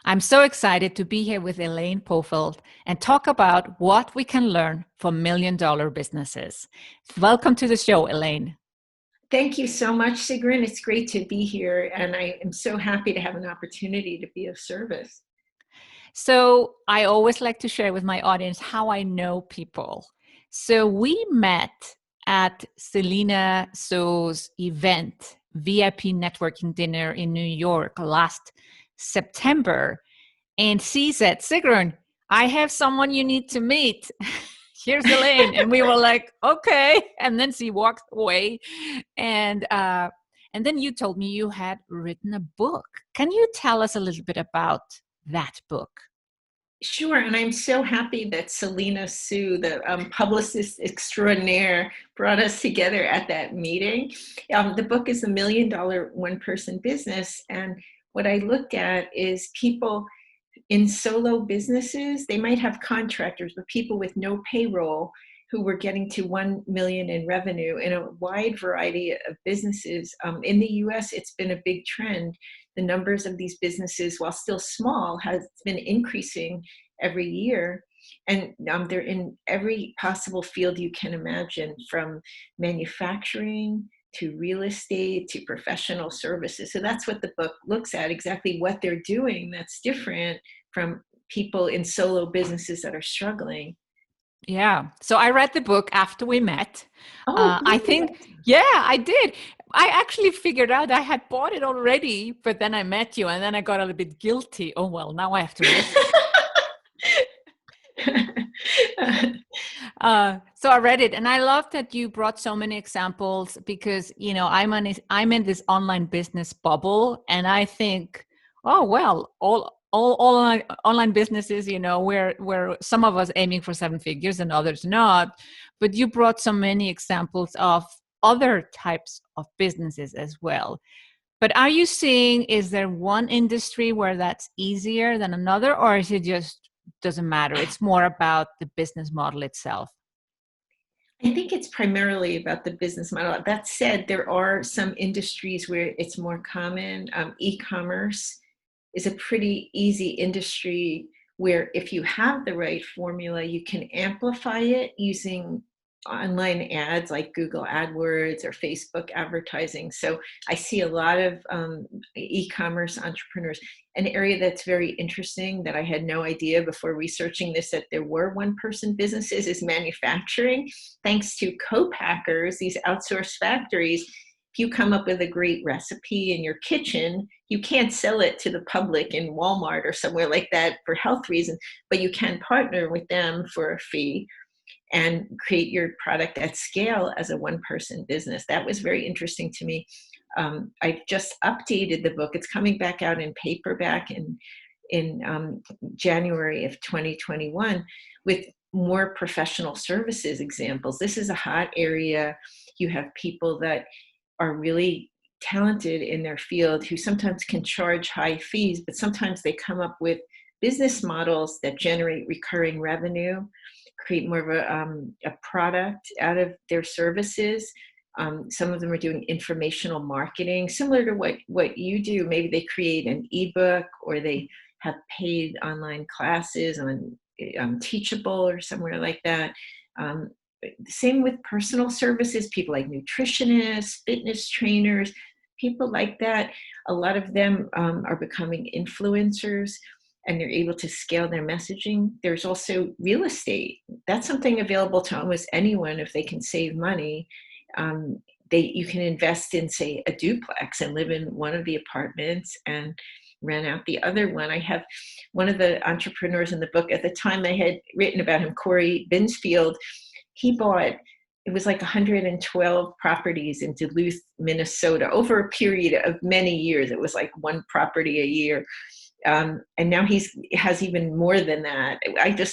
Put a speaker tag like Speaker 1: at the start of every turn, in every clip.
Speaker 1: I'm so excited to be here with Elaine Pofeldt and talk about what we can learn from million-dollar businesses. Welcome to the show, Elaine.
Speaker 2: Thank you so much, Sigrun. It's great to be here, and I am so happy to have an opportunity to be of service.
Speaker 1: So I always like to share with my audience how I know people. So we met at Selena So's event, VIP networking dinner in New York last September. And she said, Sigrun, I have someone you need to meet. Here's Elaine. And we were like, okay. And then she walked away. And then you told me you had written a book. Can you tell us a little bit about that book?
Speaker 2: Sure, and I'm so happy that Selena Soo, the publicist extraordinaire, brought us together at that meeting. The book is $1 Million One-Person Business, and what I looked at is people in solo businesses. They might have contractors, but people with no payroll who were getting to 1 million in revenue in a wide variety of businesses. In the US, it's been a big trend. The numbers of these businesses, while still small, has been increasing every year. And they're in every possible field you can imagine, from manufacturing to real estate to professional services. So that's what the book looks at, exactly what they're doing that's different from people in solo businesses that are struggling.
Speaker 1: Yeah. So I read the book after we met.
Speaker 2: Oh,
Speaker 1: I
Speaker 2: really?
Speaker 1: think, yeah, I did. I actually figured out I had bought it already, but then I met you and then I got a little bit guilty. Oh, well, now I have to read it. So I read it and I love that you brought so many examples because, I'm in this online business bubble and I think, oh, well, all online businesses, where some of us aiming for 7 figures and others not, but you brought so many examples of other types of businesses as well. But are you seeing, is there one industry where that's easier than another, or is it just doesn't matter? It's more about the business model itself.
Speaker 2: I think it's primarily about the business model. That said, there are some industries where it's more common. E-commerce is a pretty easy industry where if you have the right formula, you can amplify it using online ads like Google AdWords or Facebook advertising. So I see a lot of e-commerce entrepreneurs. An area that's very interesting that I had no idea before researching this, that there were one-person businesses, is manufacturing. Thanks to co-packers, these outsourced factories, if you come up with a great recipe in your kitchen, you can't sell it to the public in Walmart or somewhere like that for health reasons, but you can partner with them for a fee and create your product at scale as a one-person business. That was very interesting to me. I've just updated the book. It's coming back out in paperback in January of 2021 with more professional services examples. This is a hot area. You have people that are really talented in their field who sometimes can charge high fees, but sometimes they come up with business models that generate recurring revenue, create more of a product out of their services. Some of them are doing informational marketing, similar to what you do. Maybe they create an ebook or they have paid online classes on Teachable or somewhere like that. Same with personal services, people like nutritionists, fitness trainers, people like that. A lot of them are becoming influencers and they're able to scale their messaging. There's also real estate. That's something available to almost anyone if they can save money. You can invest in, say, a duplex and live in one of the apartments and rent out the other one. I have one of the entrepreneurs in the book, at the time I had written about him, Corey Binsfield. He bought, it was like 112 properties in Duluth, Minnesota, over a period of many years. It was like one property a year. And now has even more than that.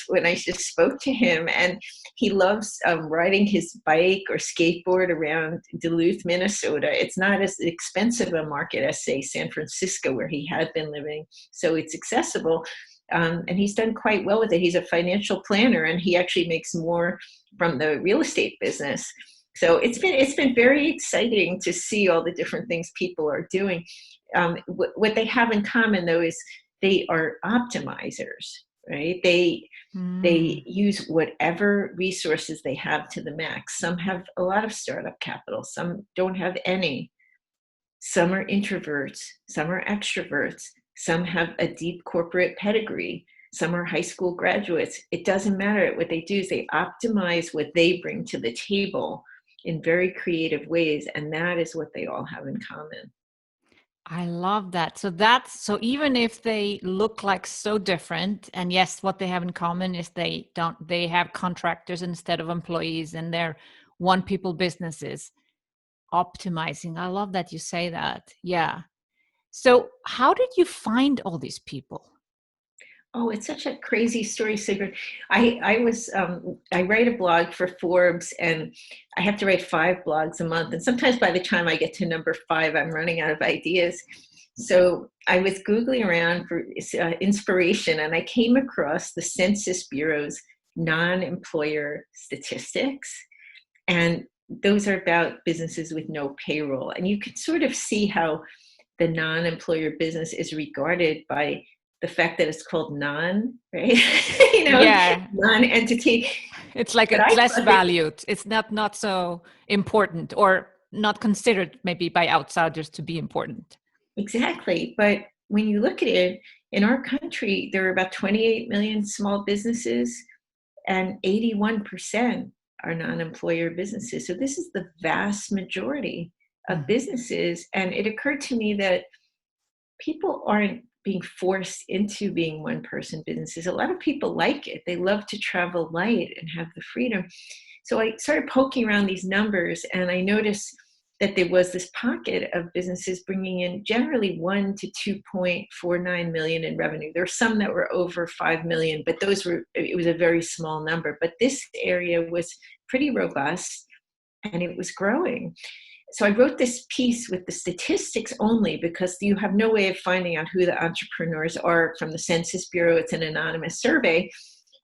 Speaker 2: When I just spoke to him, and he loves riding his bike or skateboard around Duluth, Minnesota. It's not as expensive a market as, say, San Francisco, where he had been living. So it's accessible. And he's done quite well with it. He's a financial planner, and he actually makes more from the real estate business. So it's been very exciting to see all the different things people are doing. What they have in common, though, is they are optimizers, right? They use whatever resources they have to the max. Some have a lot of startup capital, some don't have any. Some are introverts, some are extroverts, some have a deep corporate pedigree, some are high school graduates. It doesn't matter. What they do is they optimize what they bring to the table in very creative ways, and that is what they all have in common.
Speaker 1: I love that. So even if they look like so different, and yes, what they have in common is they have contractors instead of employees, and they're one people businesses optimizing. I love that you say that. Yeah. So how did you find all these people?
Speaker 2: Oh, it's such a crazy story, Sigrun. I write a blog for Forbes, and I have to write 5 blogs a month. And sometimes by the time I get to number 5, I'm running out of ideas. So I was Googling around for inspiration, and I came across the Census Bureau's non-employer statistics. And those are about businesses with no payroll. And you can sort of see how the non-employer business is regarded by the fact that it's called non, right?
Speaker 1: Yeah,
Speaker 2: Non-entity.
Speaker 1: it's like
Speaker 2: But
Speaker 1: it's
Speaker 2: I
Speaker 1: less
Speaker 2: thought that,
Speaker 1: valued. It's not so important, or not considered maybe by outsiders to be important.
Speaker 2: exactly. But when you look at it, in our country, there are about 28 million small businesses, and 81% are non-employer businesses. So this is the vast majority of
Speaker 1: Mhm.
Speaker 2: businesses. And it occurred to me that people aren't being forced into being one person businesses. A lot of people like it. They love to travel light and have the freedom. So I started poking around these numbers, and I noticed that there was this pocket of businesses bringing in generally 1 to 2.49 million in revenue. There were some that were over 5 million, but it was a very small number. But this area was pretty robust, and it was growing. So I wrote this piece with the statistics only, because you have no way of finding out who the entrepreneurs are from the Census Bureau. It's an anonymous survey.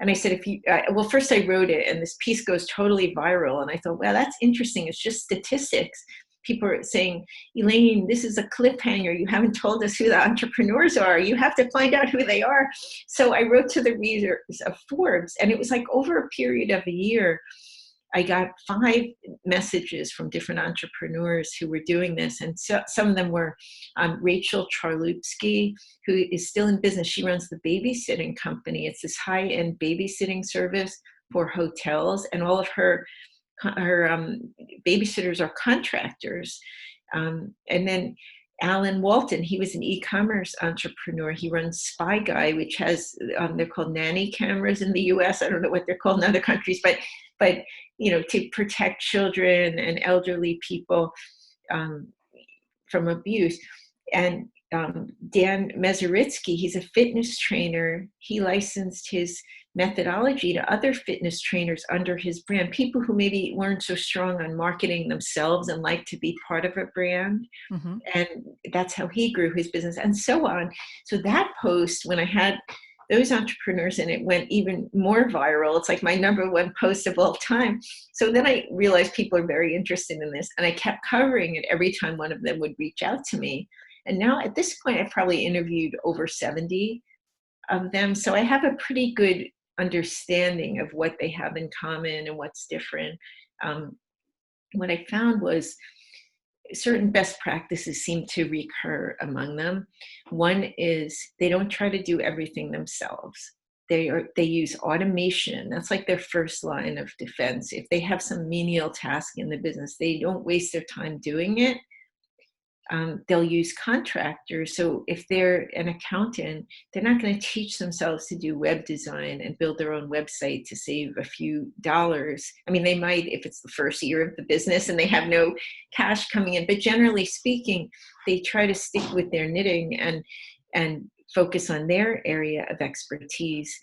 Speaker 2: And I said, well, first I wrote it, and this piece goes totally viral. And I thought, well, that's interesting. It's just statistics. People are saying, Elaine, this is a cliffhanger. You haven't told us who the entrepreneurs are. You have to find out who they are. So I wrote to the readers of Forbes, and it was like over a period of a year, I got 5 messages from different entrepreneurs who were doing this. And so, some of them were Rachel Charlupski, who is still in business. She runs the babysitting company. It's this high-end babysitting service for hotels, and all of her babysitters are contractors. And then Alan Walton, he was an e-commerce entrepreneur. He runs Spy Guy, which has, they're called nanny cameras in the US. I don't know what they're called in other countries, but to protect children and elderly people from abuse. And Dan Mezeritsky, he's a fitness trainer. He licensed his methodology to other fitness trainers under his brand, people who maybe weren't so strong on marketing themselves and like to be part of a brand.
Speaker 1: Mm-hmm.
Speaker 2: And that's how he grew his business, and so on. So that post, when I had those entrepreneurs in it, went even more viral. It's like my number 1 post of all time. So then I realized people are very interested in this, and I kept covering it every time one of them would reach out to me. And now at this point, I've probably interviewed over 70 of them. So I have a pretty good understanding of what they have in common and what's different. What I found was certain best practices seem to recur among them. One is they don't try to do everything themselves. They use automation. That's like their first line of defense. If they have some menial task in the business, they don't waste their time doing it. They'll use contractors. So if they're an accountant, they're not going to teach themselves to do web design and build their own website to save a few dollars. I mean, they might if it's the first year of the business and they have no cash coming in, but generally speaking, they try to stick with their knitting and focus on their area of expertise.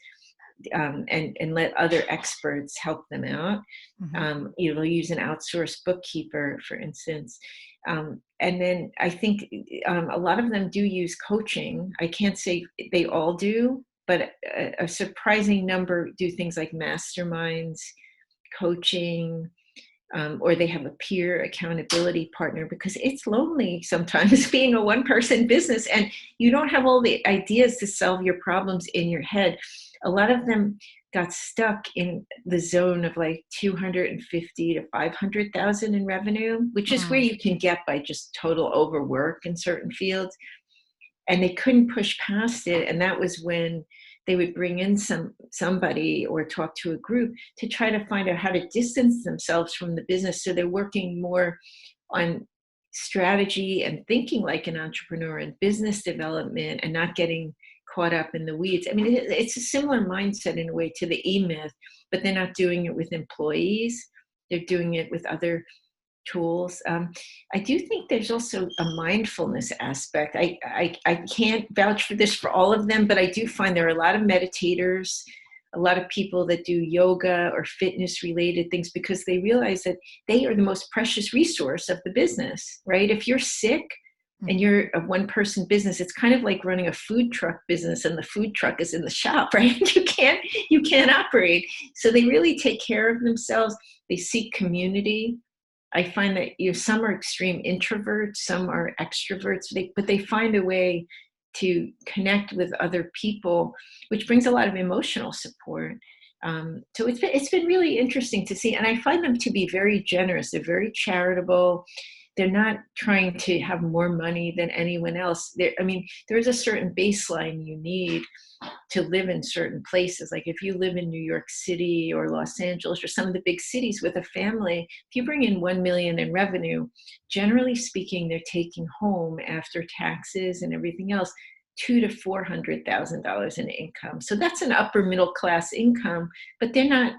Speaker 2: And let other experts help them out.
Speaker 1: Mm-hmm.
Speaker 2: They'll use an outsourced bookkeeper, for instance. And then I think a lot of them do use coaching. I can't say they all do, but a surprising number do things like masterminds, coaching, or they have a peer accountability partner, because it's lonely sometimes being a one-person business and you don't have all the ideas to solve your problems in your head. A lot of them got stuck in the zone of like 250 to 500,000 in revenue, which is where you can get by just total overwork in certain fields. And they couldn't push past it. And that was when they would bring in somebody or talk to a group to try to find out how to distance themselves from the business. So they're working more on strategy and thinking like an entrepreneur and business development and not getting caught up in the weeds. I mean, it's a similar mindset in a way to the E-Myth, but they're not doing it with employees. They're doing it with other tools. I do think there's also a mindfulness aspect. I can't vouch for this for all of them, but I do find there are a lot of meditators, a lot of people that do yoga or fitness related things, because they realize that they are the most precious resource of the business, right? If you're sick and you're a one-person business, it's kind of like running a food truck business and the food truck is in the shop, right? You can't operate. So they really take care of themselves. They seek community. I find that some are extreme introverts, some are extroverts, but they find a way to connect with other people, which brings a lot of emotional support. So it's been really interesting to see, and I find them to be very generous. They're very charitable. They're not trying to have more money than anyone else. There's a certain baseline you need to live in certain places. Like if you live in New York City or Los Angeles or some of the big cities with a family, if you bring in 1 million in revenue, generally speaking, they're taking home after taxes and everything else, $200,000 to $400,000 in income. So that's an upper middle class income, but they're not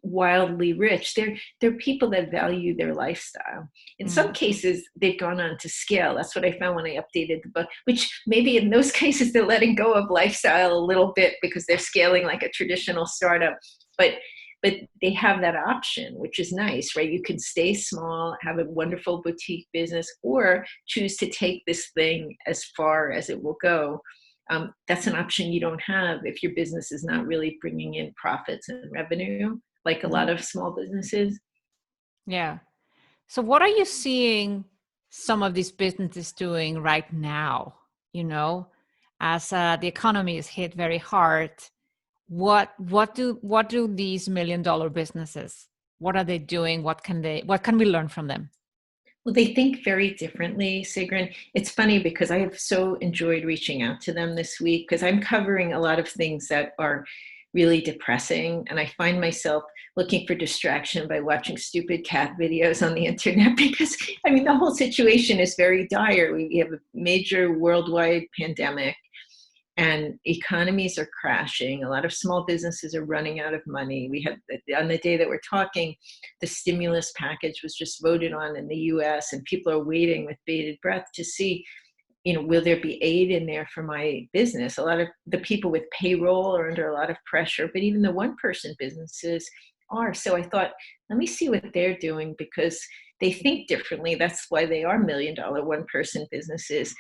Speaker 2: wildly rich. They're people that value their lifestyle. In some cases, they've gone on to scale. That's what I found when I updated the book, which maybe in those cases, they're letting go of lifestyle a little bit because they're scaling like a traditional startup. But they have that option, which is nice, right? You can stay small, have a wonderful boutique business, or choose to take this thing as far as it will go. That's an option you don't have if your business is not really bringing in profits and revenue, like a lot of small businesses.
Speaker 1: Yeah. So what are you seeing some of these businesses doing right now, as the economy is hit very hard? What do these $1 million businesses, what are they doing? What can we learn from them?
Speaker 2: Well, they think very differently, Sigrun. It's funny because I have so enjoyed reaching out to them this week, because I'm covering a lot of things that are really depressing. And I find myself looking for distraction by watching stupid cat videos on the internet, because the whole situation is very dire. We have a major worldwide pandemic and economies are crashing. A lot of small businesses are running out of money. We have, on the day that we're talking, the stimulus package was just voted on in the US, and people are waiting with bated breath to see, will there be aid in there for my business? A lot of the people with payroll are under a lot of pressure, but even the one-person businesses are. So I thought, let me see what they're doing, because they think differently. That's why they are $1 million one-person businesses.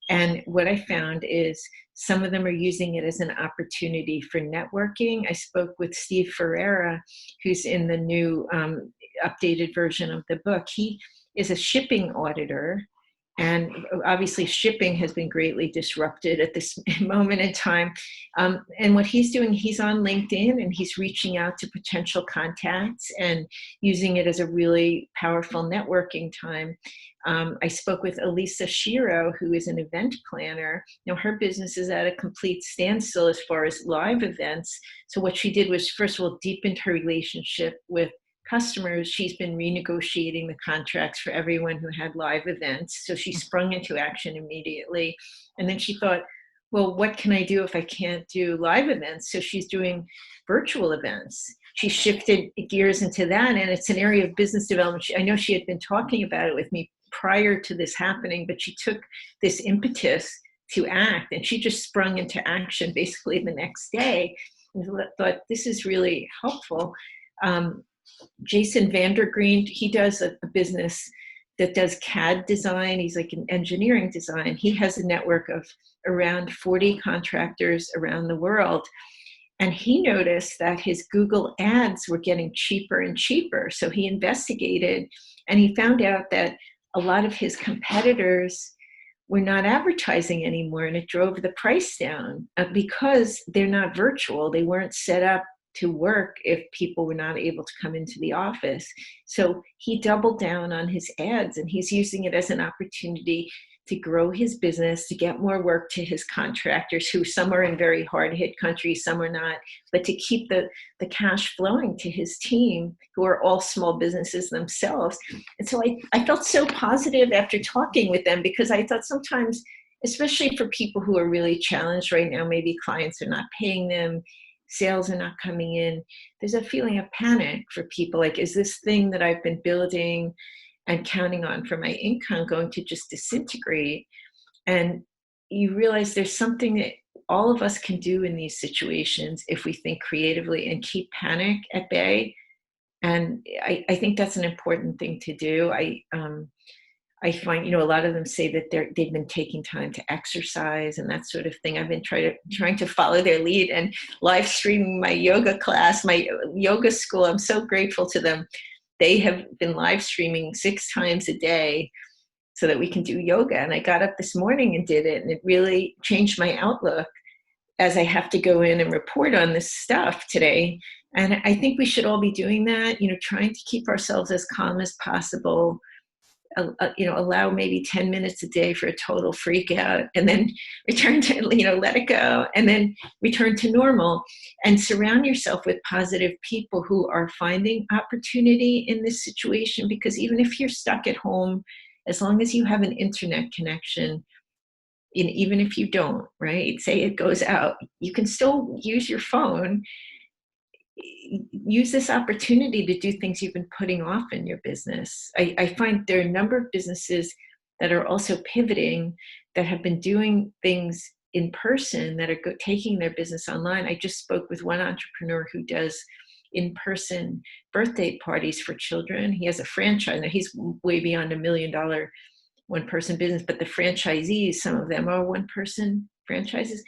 Speaker 2: And what I found is some of them are using it as an opportunity for networking. I spoke with Steve Ferreira, who's in the new updated version of the book. He is a shipping auditor. And obviously shipping has been greatly disrupted at this moment in time. And what he's doing, he's on LinkedIn and he's reaching out to potential contacts and using it as a really powerful networking time. I spoke with Elisa Shiro, who is an event planner. Her business is at a complete standstill as far as live events. So what she did was, first of all, deepened her relationship with customers. She's been renegotiating the contracts for everyone who had live events. So she sprung into action immediately. And then she thought, well, what can I do if I can't do live events? So she's doing virtual events. She shifted gears into that, and it's an area of business development. I know she had been talking about it with me prior to this happening, but she took this impetus to act, and she just sprung into action basically the next day. And thought, this is really helpful. Jason Vandergreen, he does a business that does CAD design. He's like an engineering design. He has a network of around 40 contractors around the world. And he noticed that his Google ads were getting cheaper and cheaper. So he investigated and he found out that a lot of his competitors were not advertising anymore, and it drove the price down because they're not virtual. They weren't set up to work if people were not able to come into the office. So he doubled down on his ads, and he's using it as an opportunity to grow his business, to get more work to his contractors, who some are in very hard hit countries, some are not, but to keep the cash flowing to his team, who are all small businesses themselves. And so I felt so positive after talking with them, because I thought sometimes, especially for people who are really challenged right now, maybe clients are not paying them, sales are not coming in, there's a feeling of panic for people. Like, is this thing that I've been building and counting on for my income going to just disintegrate? And you realize there's something that all of us can do in these situations if we think creatively and keep panic at bay. And I think that's an important thing to do. I find, a lot of them say that they've been taking time to exercise and that sort of thing. I've been trying to follow their lead and live streaming my yoga class, my yoga school. I'm so grateful to them. They have been live streaming 6 times a day so that we can do yoga. And I got up this morning and did it, and it really changed my outlook as I have to go in and report on this stuff today. And I think we should all be doing that, trying to keep ourselves as calm as possible. Allow maybe 10 minutes a day for a total freak out, and then return to, let it go, and then return to normal, and surround yourself with positive people who are finding opportunity in this situation. Because even if you're stuck at home, as long as you have an internet connection, even if you don't, right, say it goes out, you can still use your phone. Use this opportunity to do things you've been putting off in your business. I find there are a number of businesses that are also pivoting, that have been doing things in person, that are taking their business online. I just spoke with one entrepreneur who does in-person birthday parties for children. He has a franchise. Now, he's way beyond $1 million one-person business, but the franchisees, some of them are one-person franchises.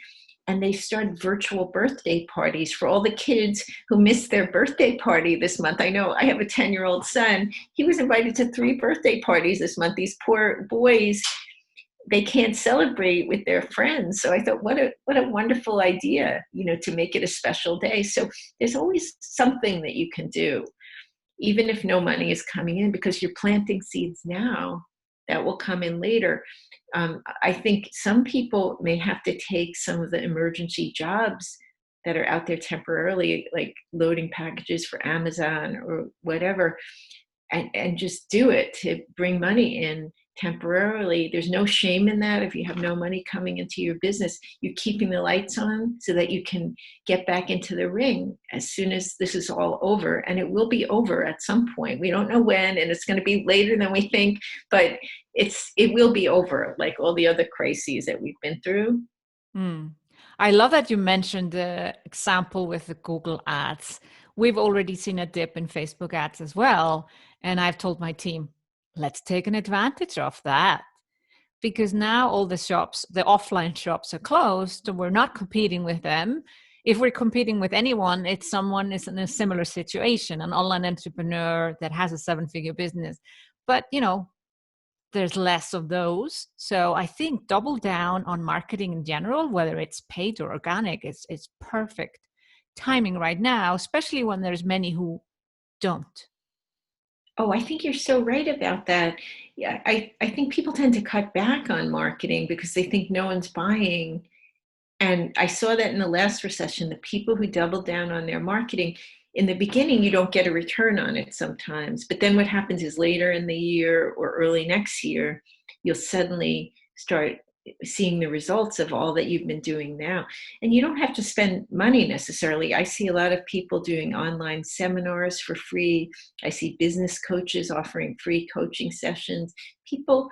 Speaker 2: And they started virtual birthday parties for all the kids who missed their birthday party this month. I know I have a 10-year-old son. He was invited to 3 birthday parties this month. These poor boys, they can't celebrate with their friends. So I thought, what a wonderful idea, to make it a special day. So there's always something that you can do, even if no money is coming in, because you're planting seeds now that will come in later. I think some people may have to take some of the emergency jobs that are out there temporarily, like loading packages for Amazon or whatever, and just do it to bring money in temporarily. There's no shame in that. If you have no money coming into your business, you're keeping the lights on so that you can get back into the ring as soon as this is all over. And it will be over at some point. We don't know when, and it's going to be later than we think, but it will be over, like all the other crises that we've been through.
Speaker 1: I love that you mentioned the example with the Google ads. We've already seen a dip in Facebook ads as well. And I've told my team, let's take an advantage of that, because now all the shops, the offline shops, are closed, and we're not competing with them. If we're competing with anyone, it's someone is in a similar situation, an online entrepreneur that has a 7-figure business. But, there's less of those. So I think double down on marketing in general, whether it's paid or organic, it's perfect timing right now, especially when there's many who don't.
Speaker 2: Oh, I think you're so right about that. Yeah, I think people tend to cut back on marketing because they think no one's buying. And I saw that in the last recession, the people who doubled down on their marketing, in the beginning, you don't get a return on it sometimes. But then what happens is later in the year or early next year, you'll suddenly start seeing the results of all that you've been doing now. And you don't have to spend money necessarily. I see a lot of people doing online seminars for free. I see business coaches offering free coaching sessions. People,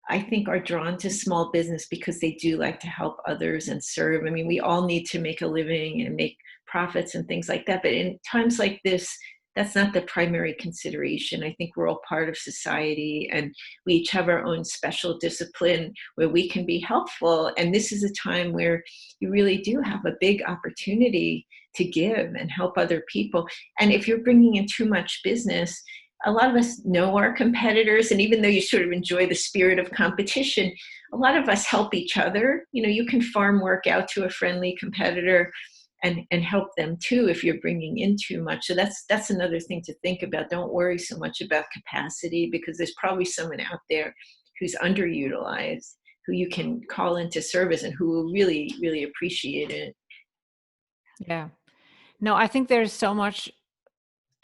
Speaker 2: I think, are drawn to small business because they do like to help others and serve. I mean, we all need to make a living and make profits and things like that. But in times like this, that's not the primary consideration. I think we're all part of society, and we each have our own special discipline where we can be helpful. And this is a time where you really do have a big opportunity to give and help other people. And if you're bringing in too much business, a lot of us know our competitors, and even though you sort of enjoy the spirit of competition, a lot of us help each other. You can farm work out to a friendly competitor and help them too if you're bringing in too much. So that's another thing to think about. Don't worry so much about capacity, because there's probably someone out there who's underutilized, who you can call into service and who will really, really appreciate it.
Speaker 1: Yeah. No, I think there's so much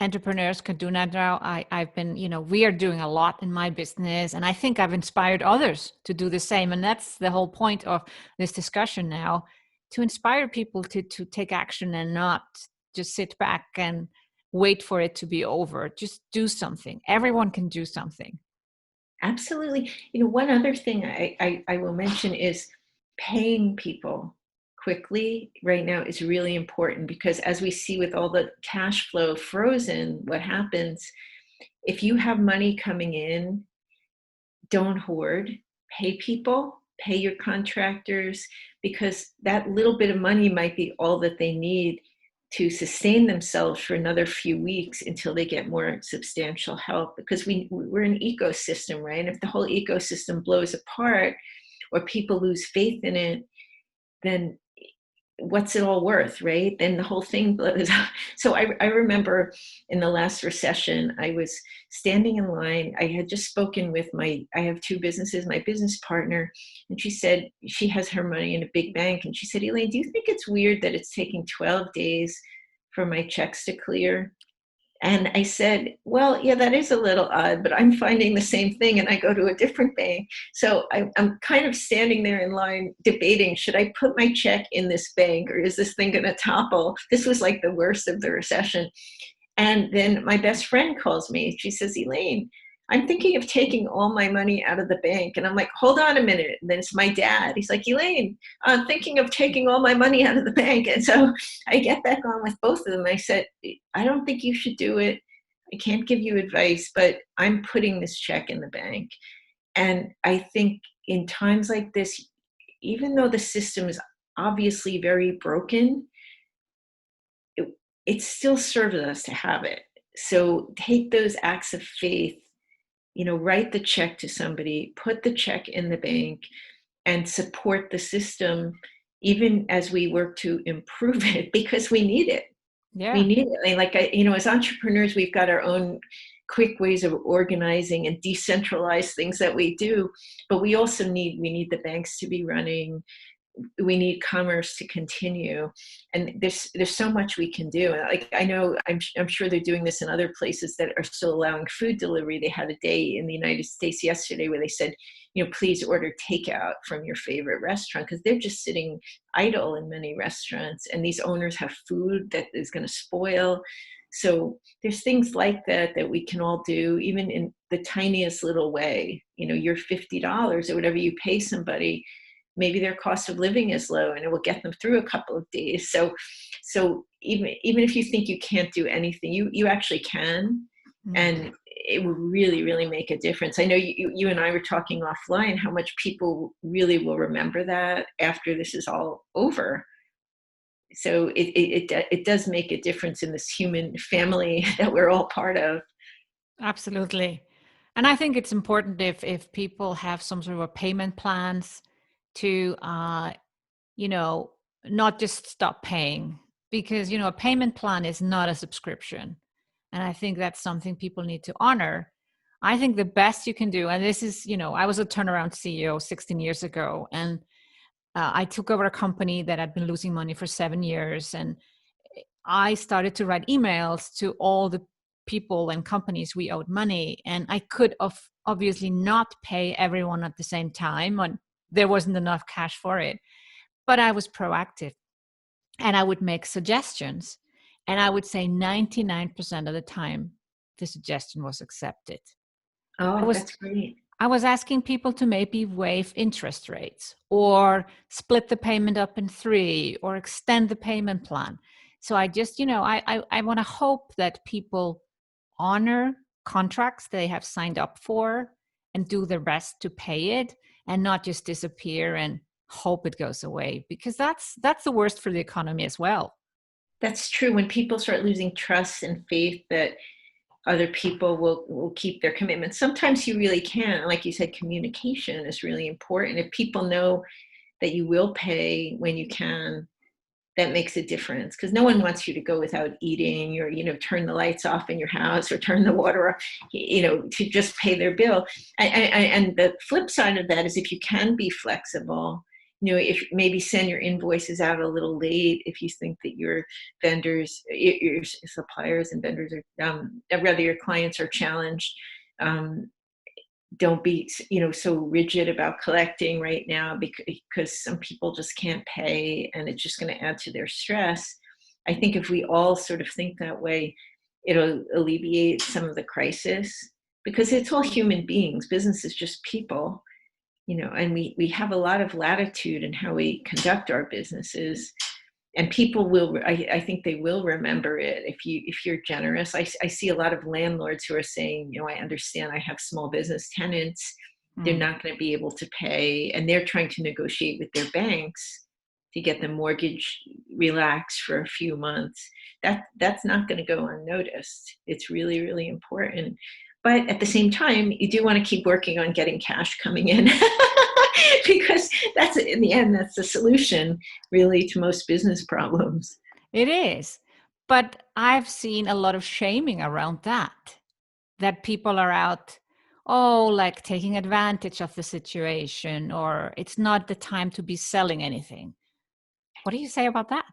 Speaker 1: entrepreneurs can do that now. I've been, we are doing a lot in my business, and I think I've inspired others to do the same. And that's the whole point of this discussion now, to inspire people to take action and not just sit back and wait for it to be over. Just do something. Everyone can do something.
Speaker 2: Absolutely. One other thing I will mention is paying people quickly right now is really important, because as we see with all the cash flow frozen, what happens if you have money coming in? Don't hoard. Pay people, pay your contractors, because that little bit of money might be all that they need to sustain themselves for another few weeks until they get more substantial help. Because we're an ecosystem, right? And if the whole ecosystem blows apart or people lose faith in it, then what's it all worth, right? Then the whole thing blows up. So I remember in the last recession, I was standing in line. I had just spoken with I have two businesses, my business partner, and she said she has her money in a big bank. And she said, Elaine, do you think it's weird that it's taking 12 days for my checks to clear? And I said, well, yeah, that is a little odd, but I'm finding the same thing, and I go to a different bank. So I'm kind of standing there in line debating, should I put my check in this bank, or is this thing going to topple? This was like the worst of the recession. And then my best friend calls me. She says, Elaine, I'm thinking of taking all my money out of the bank. And I'm like, hold on a minute. And then it's my dad. He's like, Elaine, I'm thinking of taking all my money out of the bank. And so I get back on with both of them. I said, I don't think you should do it. I can't give you advice, but I'm putting this check in the bank. And I think in times like this, even though the system is obviously very broken, it still serves us to have it. So take those acts of faith, write the check to somebody, put the check in the bank, and support the system, even as we work to improve it, because we need it.
Speaker 1: Yeah.
Speaker 2: We need it. Like, as entrepreneurs, we've got our own quick ways of organizing and decentralized things that we do, but we also need the banks to be running. We need commerce to continue, and there's so much we can do. Like, I know I'm sure they're doing this in other places that are still allowing food delivery. They had a day in the United States yesterday where they said, please order takeout from your favorite restaurant, because they're just sitting idle in many restaurants, and these owners have food that is going to spoil. So there's things like that we can all do, even in the tiniest little way. Your $50 or whatever you pay somebody, maybe their cost of living is low, and it will get them through a couple of days. So even if you think you can't do anything, you actually can. Mm-hmm. And it will really, really make a difference. I know you and I were talking offline how much people really will remember that after this is all over. So it does make a difference in this human family that we're all part of.
Speaker 1: Absolutely. And I think it's important if people have some sort of payment plans to, not just stop paying, because, a payment plan is not a subscription. And I think that's something people need to honor. I think the best you can do, and this is, I was a turnaround CEO 16 years ago, and I took over a company that had been losing money for 7 years. And I started to write emails to all the people and companies we owed money. And I could obviously not pay everyone at the same time, and there wasn't enough cash for it. But I was proactive, and I would make suggestions. And I would say 99% of the time, the suggestion was accepted.
Speaker 2: Oh, that's great.
Speaker 1: I was asking people to maybe waive interest rates, or split the payment up in 3, or extend the payment plan. So I just, I want to hope that people honor contracts they have signed up for and do their best to pay it, and not just disappear and hope it goes away, because that's the worst for the economy as well.
Speaker 2: That's true. When people start losing trust and faith that other people will keep their commitments, sometimes you really can. Like you said, communication is really important. If people know that you will pay when you can, that makes a difference, because no one wants you to go without eating, or turn the lights off in your house, or turn the water off, to just pay their bill. And the flip side of that is, if you can be flexible, if maybe send your invoices out a little late if you think that your vendors, your suppliers and vendors are, rather your clients are challenged. Don't be so rigid about collecting right now, because some people just can't pay, and it's just going to add to their stress. I think if we all sort of think that way, it'll alleviate some of the crisis, because it's all human beings. Business is just people, and we have a lot of latitude in how we conduct our businesses. And people will, I think they will remember it if you're generous. I see a lot of landlords who are saying, I understand I have small business tenants. They're not going to be able to pay, and they're trying to negotiate with their banks to get the mortgage relaxed for a few months. That's not going to go unnoticed. It's really, really important. But at the same time, you do want to keep working on getting cash coming in because that's, in the end, that's the solution really to most business problems.
Speaker 1: It is. But I've seen a lot of shaming around that people are out, like taking advantage of the situation, or it's not the time to be selling anything. What do you say about that?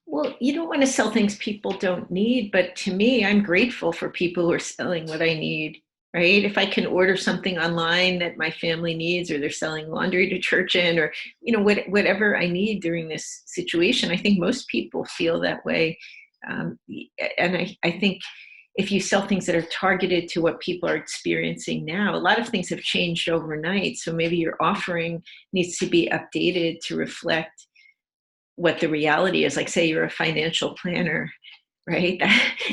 Speaker 2: Well, you don't want to sell things people don't need, but to me, I'm grateful for people who are selling what I need, right? If I can order something online that my family needs, or they're selling laundry detergent, or, whatever I need during this situation, I think most people feel that way. And I think if you sell things that are targeted to what people are experiencing now, a lot of things have changed overnight. So maybe your offering needs to be updated to reflect what the reality is. Like, say you're a financial planner, right?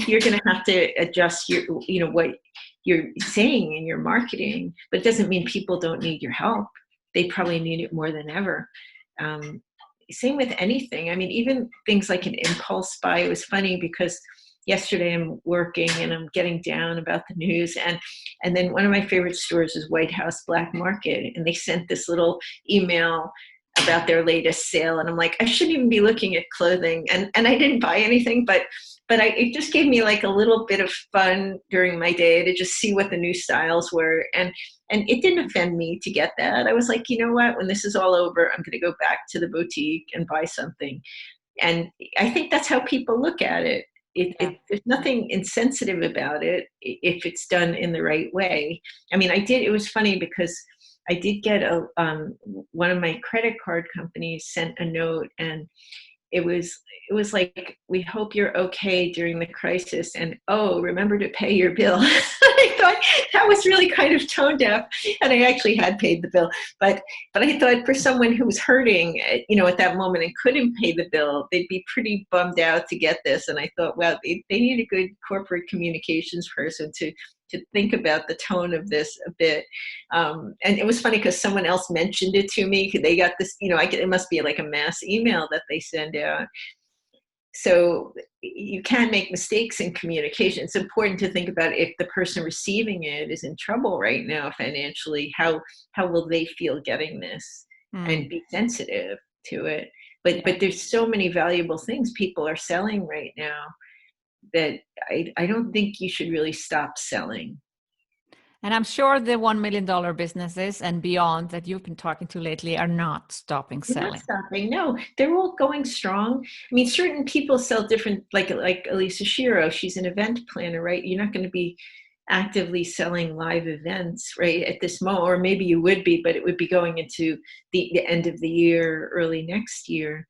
Speaker 2: You're going to have to adjust what you're saying in your marketing, but it doesn't mean people don't need your help. They probably need it more than ever. Same with anything. I mean, even things like an impulse buy. It was funny because yesterday I'm working and I'm getting down about the news, and then one of my favorite stores is White House Black Market, and they sent this little email about their latest sale, and I'm like, I shouldn't even be looking at clothing, and I didn't buy anything, but it just gave me like a little bit of fun during my day to just see what the new styles were, and it didn't offend me to get that. I was like, you know what, when this is all over, I'm going to go back to the boutique and buy something. And I think that's how people look at it. There's nothing insensitive about it if it's done in the right way. I mean, it was funny because I did get one of my credit card companies sent a note, and it was like, we hope you're okay during the crisis, and remember to pay your bill. I thought that was really kind of tone deaf, and I actually had paid the bill, but I thought for someone who was hurting, at that moment and couldn't pay the bill, they'd be pretty bummed out to get this. And I thought, wow, they need a good corporate communications person to think about the tone of this a bit. And it was funny because someone else mentioned it to me. They got this, it must be like a mass email that they send out. So you can make mistakes in communication. It's important to think about, if the person receiving it is in trouble right now financially, how will they feel getting this, and be sensitive to it. But there's so many valuable things people are selling right now that I don't think you should really stop selling.
Speaker 1: And I'm sure the $1 million businesses and beyond that you've been talking to lately are not stopping
Speaker 2: They're not
Speaker 1: selling.
Speaker 2: stopping. No, they're all going strong. I mean, certain people sell different, like Elisa Shiro, she's an event planner, right? You're not going to be actively selling live events, right, at this moment, or maybe you would be, but it would be going into the end of the year, early next year.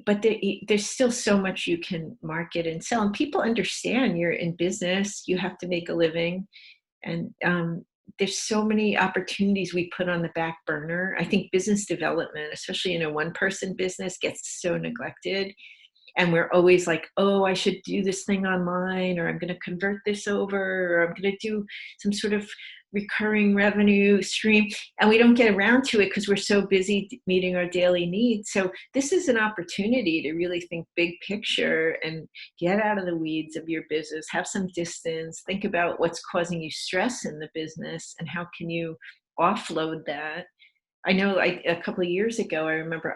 Speaker 2: But there's still so much you can market and sell, and people understand you're in business, you have to make a living, and there's so many opportunities we put on the back burner. I think business development, especially in a one-person business, gets so neglected. And we're always like, oh, I should do this thing online, or I'm going to convert this over, or I'm going to do some sort of recurring revenue stream. And we don't get around to it because we're so busy meeting our daily needs. So this is an opportunity to really think big picture and get out of the weeds of your business, have some distance, think about what's causing you stress in the business and how can you offload that. I know a couple of years ago, I remember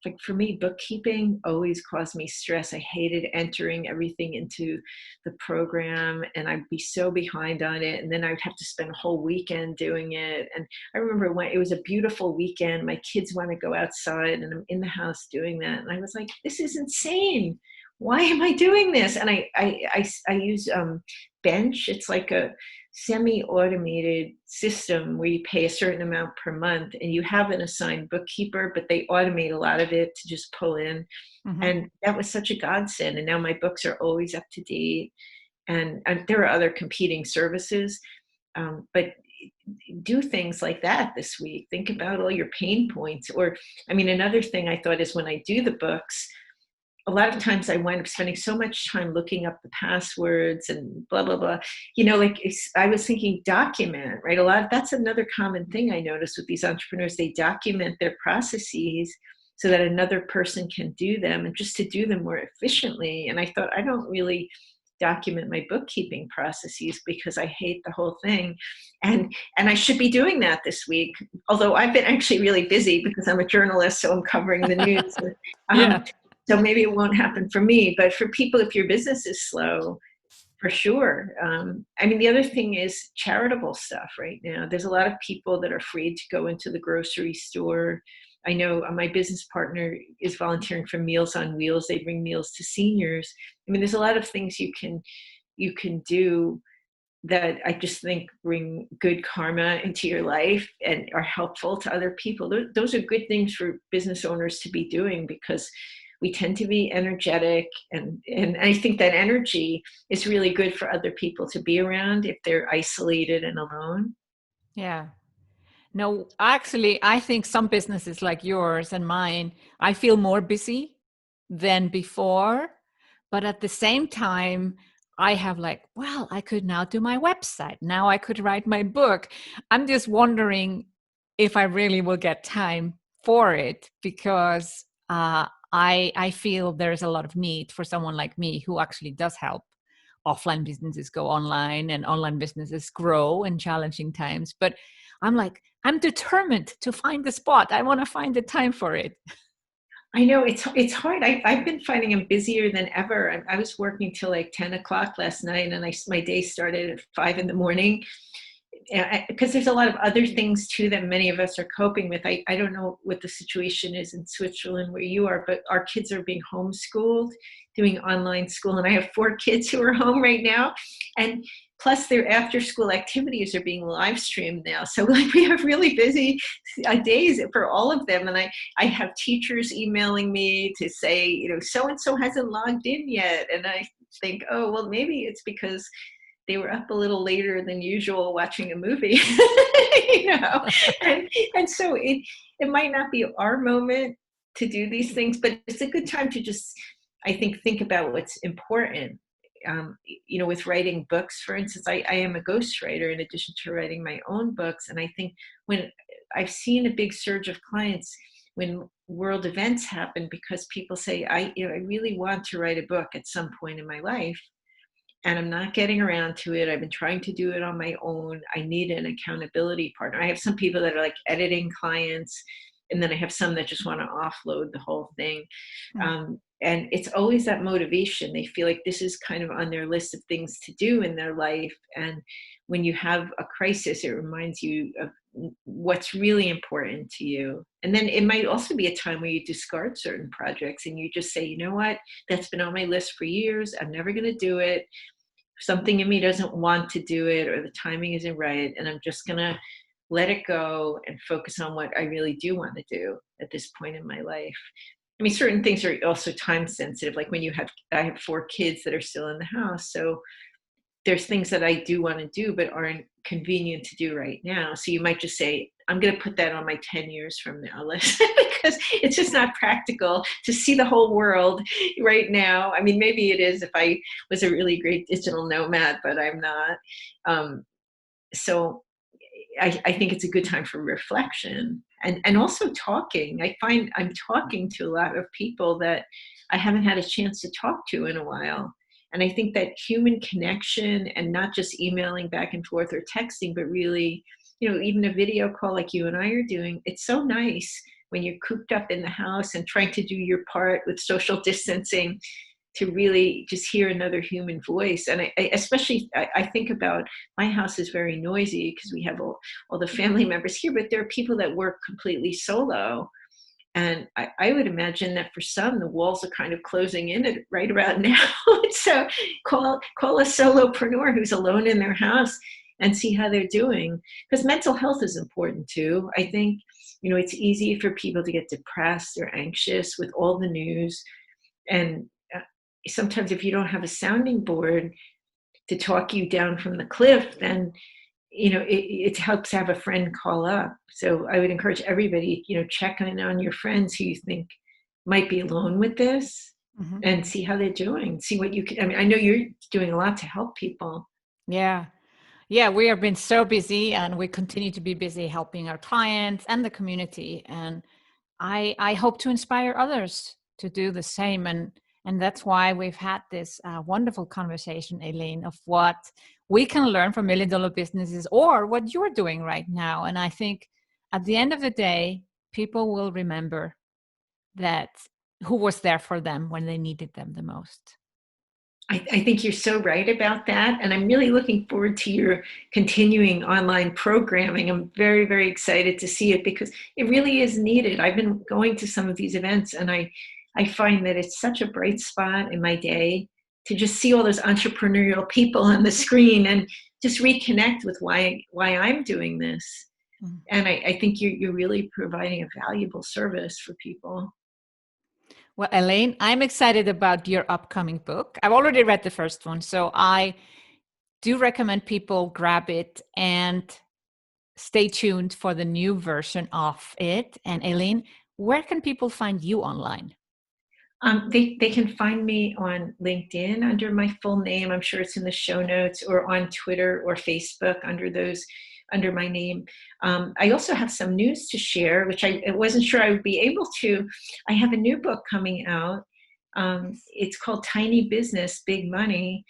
Speaker 2: like for me, bookkeeping always caused me stress. I hated entering everything into the program and I'd be so behind on it. And then I would have to spend a whole weekend doing it. And I remember when it was a beautiful weekend, my kids want to go outside and I'm in the house doing that. And I was like, this is insane. Why am I doing this? And I use Bench. It's like a semi-automated system where you pay a certain amount per month and you have an assigned bookkeeper, but they automate a lot of it to just pull in. Mm-hmm. And that was such a godsend. And now my books are always up to date. And there are other competing services, but do things like that this week. Think about all your pain points. Or, I mean, another thing I thought is when I do the books, a lot of times I wind up spending so much time looking up the passwords and blah, blah, blah. You know, like I was thinking document, right? That's another common thing I notice with these entrepreneurs. They document their processes so that another person can do them and just to do them more efficiently. And I thought, I don't really document my bookkeeping processes because I hate the whole thing. And I should be doing that this week. Although I've been actually really busy because I'm a journalist, so I'm covering the news.
Speaker 1: Yeah.
Speaker 2: So maybe it won't happen for me, but for people, if your business is slow, for sure. I mean, the other thing is charitable stuff right now. There's a lot of people that are afraid to go into the grocery store. I know my business partner is volunteering for Meals on Wheels. They bring meals to seniors. I mean, there's a lot of things you can do that I just think bring good karma into your life and are helpful to other people. Those are good things for business owners to be doing because we tend to be energetic, and I think that energy is really good for other people to be around if they're isolated and alone.
Speaker 1: Yeah. No, actually, I think some businesses like yours and mine, I feel more busy than before. But at the same time, I have like, well, I could now do my website. Now I could write my book. I'm just wondering if I really will get time for it because I feel there's a lot of need for someone like me who actually does help offline businesses go online and online businesses grow in challenging times. But I'm like, I'm determined to find the spot. I want to find the time for it.
Speaker 2: I know it's hard. I've been finding I'm busier than ever. I was working till like 10 o'clock last night and my day started at 5 a.m. Because there's a lot of other things too that many of us are coping with. I don't know what the situation is in Switzerland where you are, but our kids are being homeschooled, doing online school. And I have 4 kids who are home right now. And plus their after school activities are being live streamed now. So like we have really busy days for all of them. And I have teachers emailing me to say, you know, so-and-so hasn't logged in yet. And I think, oh, well, maybe it's because they were up a little later than usual watching a movie, you know, and so it might not be our moment to do these things, but it's a good time to just, I think about what's important. You know, with writing books, for instance, I am a ghostwriter in addition to writing my own books. And I think when I've seen a big surge of clients when world events happen, because people say, I really want to write a book at some point in my life. And I'm not getting around to it. I've been trying to do it on my own. I need an accountability partner. I have some people that are like editing clients, and then I have some that just want to offload the whole thing. And it's always that motivation. They feel like this is kind of on their list of things to do in their life. And when you have a crisis, it reminds you of what's really important to you. And then it might also be a time where you discard certain projects and you just say, you know what, that's been on my list for years. I'm never going to do it. Something in me doesn't want to do it, or the timing isn't right. And I'm just going to let it go and focus on what I really do want to do at this point in my life. I mean, certain things are also time sensitive. Like when I have 4 kids that are still in the house. So there's things that I do want to do, but aren't convenient to do right now. So you might just say, I'm going to put that on my 10 years from now list because it's just not practical to see the whole world right now. I mean, maybe it is if I was a really great digital nomad, but I'm not. So I think it's a good time for reflection and also talking. I find I'm talking to a lot of people that I haven't had a chance to talk to in a while. And I think that human connection and not just emailing back and forth or texting, but really, even a video call like you and I are doing, it's so nice when you're cooped up in the house and trying to do your part with social distancing to really just hear another human voice. And I think about my house is very noisy because we have all the family members here, but there are people that work completely solo. And I would imagine that for some, the walls are kind of closing in at right about now. So call a solopreneur who's alone in their house and see how they're doing. Because mental health is important too. I think, it's easy for people to get depressed or anxious with all the news. And sometimes if you don't have a sounding board to talk you down from the cliff, then it helps to have a friend call up. So I would encourage everybody, check in on your friends who you think might be alone with this, and see how they're doing. See what you can. I mean, I know you're doing a lot to help people.
Speaker 1: Yeah. We have been so busy, and we continue to be busy helping our clients and the community. And I hope to inspire others to do the same. And that's why we've had this wonderful conversation, Elaine, of what we can learn from $1 million businesses or what you're doing right now. And I think at the end of the day, people will remember that who was there for them when they needed them the most.
Speaker 2: I think you're so right about that. And I'm really looking forward to your continuing online programming. I'm very, very excited to see it because it really is needed. I've been going to some of these events, and I find that it's such a bright spot in my day to just see all those entrepreneurial people on the screen and just reconnect with why I'm doing this. And I think you're really providing a valuable service for people.
Speaker 1: Well, Elaine, I'm excited about your upcoming book. I've already read the first one, so I do recommend people grab it and stay tuned for the new version of it. And Elaine, where can people find you online?
Speaker 2: They can find me on LinkedIn under my full name. I'm sure it's in the show notes, or on Twitter or Facebook under my name. I also have some news to share, which I wasn't sure I would be able to. I have a new book coming out. It's called Tiny Business, Big Money.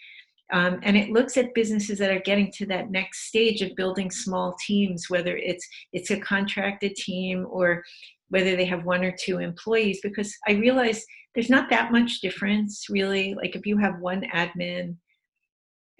Speaker 2: And it looks at businesses that are getting to that next stage of building small teams, whether it's a contracted team or whether they have 1 or 2 employees, because I realize there's not that much difference really. Like if you have one admin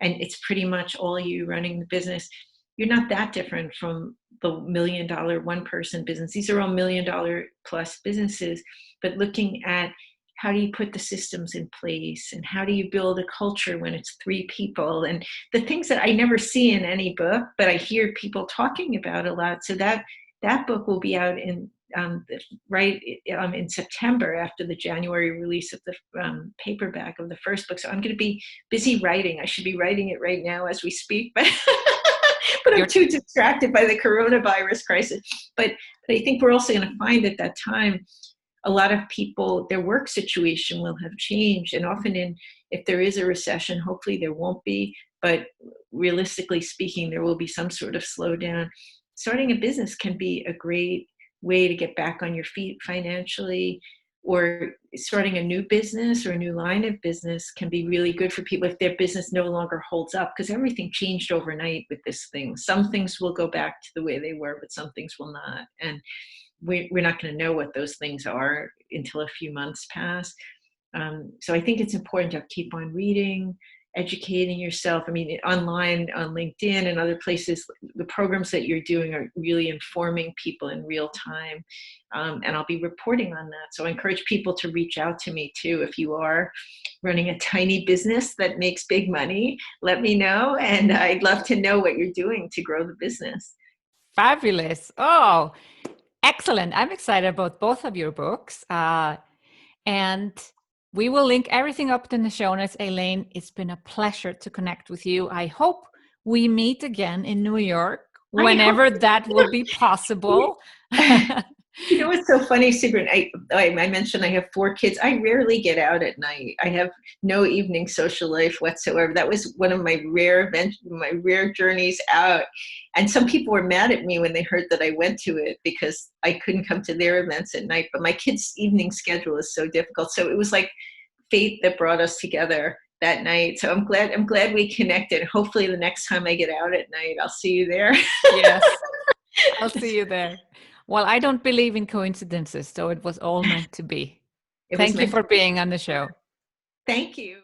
Speaker 2: and it's pretty much all you running the business, you're not that different from the $1 million one-person business. These are all $1 million plus businesses, but looking at how do you put the systems in place and how do you build a culture when it's 3 people, and the things that I never see in any book, but I hear people talking about a lot. So that book will be out in September after the January release of the paperback of the first book. So I'm going to be busy writing. I should be writing it right now as we speak, but I'm too distracted by the coronavirus crisis. But I think we're also going to find at that time a lot of people, their work situation will have changed. And often if there is a recession, hopefully there won't be, but realistically speaking, there will be some sort of slowdown. Starting a business can be a great way to get back on your feet financially, or starting a new business or a new line of business can be really good for people if their business no longer holds up, because everything changed overnight with this thing. Some things will go back to the way they were, but some things will not. And we're not going to know what those things are until a few months pass. So I think it's important to keep on reading, educating yourself. I mean, online on LinkedIn and other places, the programs that you're doing are really informing people in real time. And I'll be reporting on that. So I encourage people to reach out to me too. If you are running a tiny business that makes big money, let me know. And I'd love to know what you're doing to grow the business.
Speaker 1: Fabulous. Oh, excellent. I'm excited about both of your books. And we will link everything up in the show notes. Elaine, it's been a pleasure to connect with you. I hope we meet again in New York
Speaker 2: I hope
Speaker 1: whenever that will be possible.
Speaker 2: you know what's so funny, Sigrun? I mentioned I have 4 kids. I rarely get out at night. I have no evening social life whatsoever. That was one of my rare journeys out. And some people were mad at me when they heard that I went to it because I couldn't come to their events at night. But my kids' evening schedule is so difficult. So it was like fate that brought us together that night. So I'm glad we connected. Hopefully the next time I get out at night, I'll see you there.
Speaker 1: Yes, I'll see you there. Well, I don't believe in coincidences, so it was all meant to be.
Speaker 2: It was
Speaker 1: Thank you
Speaker 2: meant
Speaker 1: for
Speaker 2: to be.
Speaker 1: being on the show.
Speaker 2: Thank you.